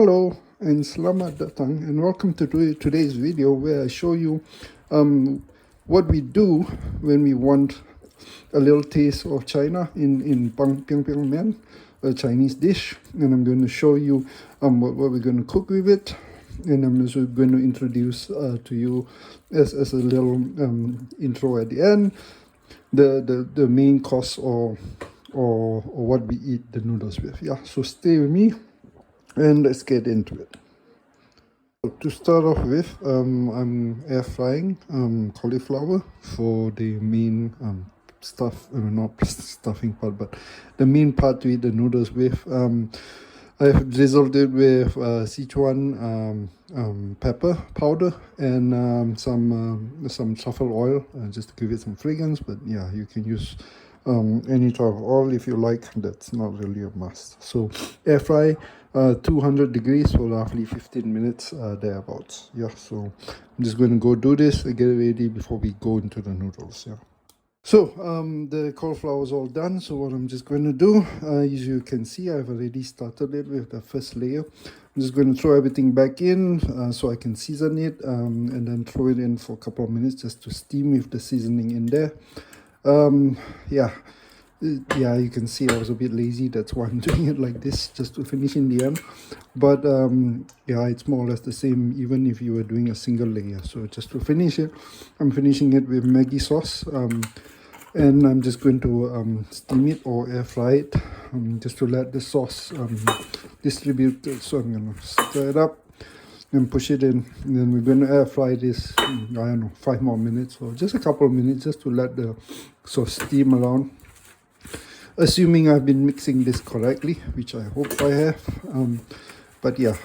Hello and selamat datang and welcome to today's video where I show you what we do when we want a little taste of China in Biang Biang Mian, a Chinese dish, and I'm going to show you what we're going to cook with it, and I'm also going to introduce to you as a little intro at the end the main course or what we eat the noodles with. Yeah, so stay with me and let's get into it. To start off with, I'm air frying cauliflower for the main not stuffing part, but the main part to eat the noodles with. I've drizzled it with Sichuan pepper powder and some truffle oil just to give it some fragrance. But yeah, you can use any type of oil if you like. That's not really a must. So air fry 200 degrees for roughly 15 minutes thereabouts. Yeah, so I'm just going to go do this and get it ready before we go into the noodles. Yeah. So the cauliflower is all done. So what I'm just going to do, as you can see, I've already started it with the first layer. I'm just going to throw everything back in so I can season it and then throw it in for a couple of minutes just to steam with the seasoning in there. Yeah, you can see I was a bit lazy. That's why I'm doing it like this, just to finish in the end. But yeah, it's more or less the same even if you were doing a single layer. So just to finish it, I'm finishing it with Maggi sauce. And I'm just going to steam it or air fry it just to let the sauce distribute. So I'm going to stir it up and push it in, and then we're going to air fry this, I don't know, 5 more minutes or just a couple of minutes just to let the sauce steam around, assuming I've been mixing this correctly, which I hope I have. But yeah,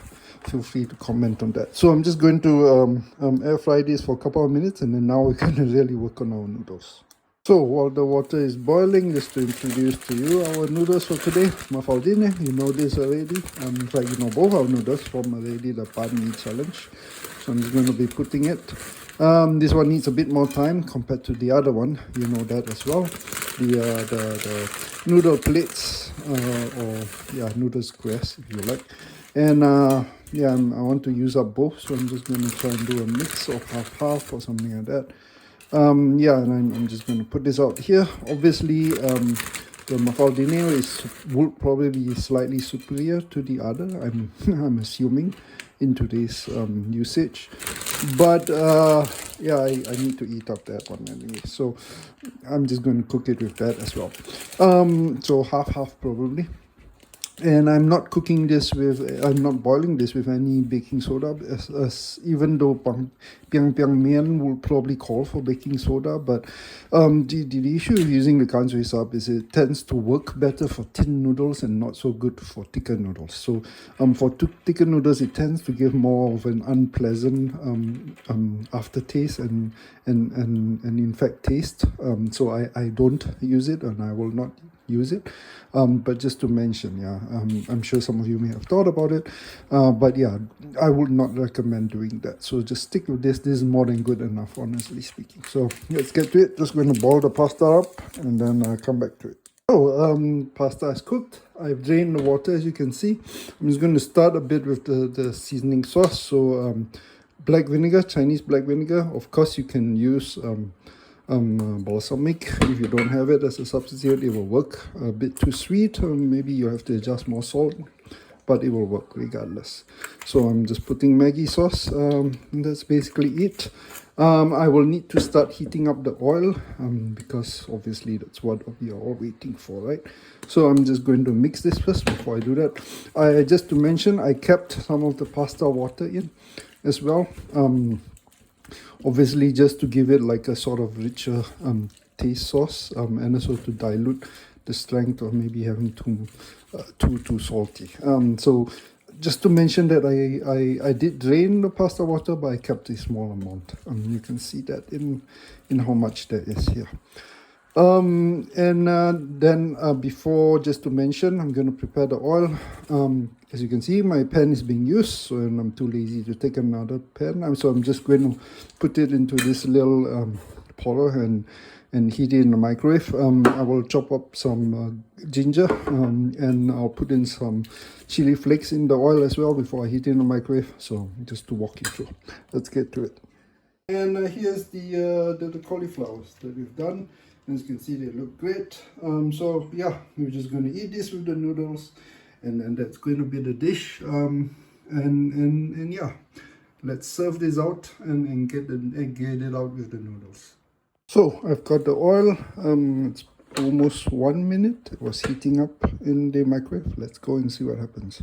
feel free to comment on that. So I'm just going to air fry this for a couple of minutes, and then now we're going to really work on our noodles. So while the water is boiling, just to introduce to you our noodles for today. Mafaldine, you know this already. In fact, you know both our noodles from already the Pan Mi challenge. So I'm just going to be putting it. This one needs a bit more time compared to the other one. You know that as well. The noodle plates or yeah, noodle squares if you like. And yeah, I want to use up both, so I'm just going to try and do a mix of half or something like that. Yeah, and I'm just going to put this out here. Obviously, the mafaldine would probably be slightly superior to the other. I'm assuming in today's usage, but yeah, I need to eat up that one anyway. So I'm just going to cook it with that as well. So half probably. And I'm not cooking this with, I'm not boiling this with any baking soda, as even though Biang Biang Mian will probably call for baking soda, but the issue with using the country sub is it tends to work better for thin noodles and not so good for thicker noodles. So for thicker noodles, it tends to give more of an unpleasant aftertaste and in fact taste. So I don't use it, and I will not use it, but just to mention, yeah, I'm sure some of you may have thought about it, but yeah, I would not recommend doing that. So just stick with this. This is more than good enough, honestly speaking. So let's get to it. Just going to boil the pasta up and then come back to it. So pasta is cooked. I've drained the water, as you can see. I'm just going to start a bit with the seasoning sauce. So black vinegar, Chinese black vinegar. Of course, you can use balsamic if you don't have it as a substitute. It will work. A bit too sweet, or maybe you have to adjust more salt, but it will work regardless. So I'm just putting Maggi sauce, and that's basically it. I will need to start heating up the oil because obviously that's what we are all waiting for, right? So I'm just going to mix this first before I do that. Just to mention, I kept some of the pasta water in as well. Obviously just to give it like a sort of richer taste sauce, and also to dilute the strength of maybe having too salty. So just to mention that I did drain the pasta water, but I kept a small amount. You can see that in how much there is here. Then before, just to mention, I'm going to prepare the oil. As you can see, my pan is being used, so I'm too lazy to take another pan. So I'm just going to put it into this little potter and and heat it in the microwave. I will chop up some ginger and I'll put in some chili flakes in the oil as well before I heat it in the microwave. So just to walk you through. Let's get to it. And here's the cauliflowers that we've done. As you can see, they look great. So yeah, we're just going to eat this with the noodles, and that's going to be the dish. And yeah, let's serve this out and get it out with the noodles. So I've got the oil. It's almost 1 minute. It was heating up in the microwave. Let's go and see what happens.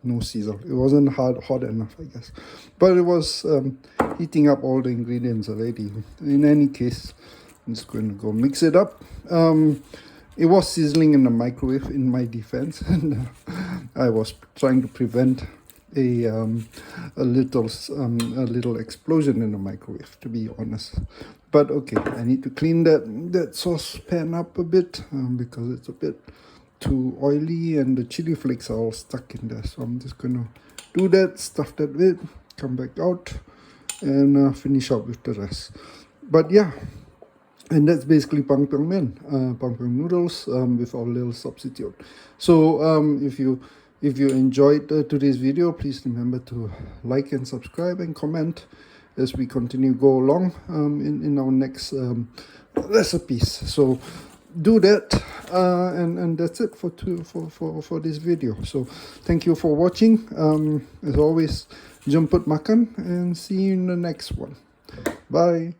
No sizzle. It wasn't hot enough, I guess, but it was heating up all the ingredients already. In any case, I'm just going to go mix it up. It was sizzling in the microwave, in my defense, and I was trying to prevent a little explosion in the microwave, to be honest. But okay, I need to clean that saucepan up a bit because it's a bit too oily and the chili flakes are all stuck in there. So I'm just gonna do that, stuff that with, come back out, and finish up with the rest. But yeah, and that's basically Biang Biang Mian, Biang Biang noodles with our little substitute. So if you enjoyed today's video, please remember to like and subscribe and comment as we continue go along in our next recipes. So do that, and that's it for this video. So thank you for watching. As always, jemput makan, and see you in the next one. Bye.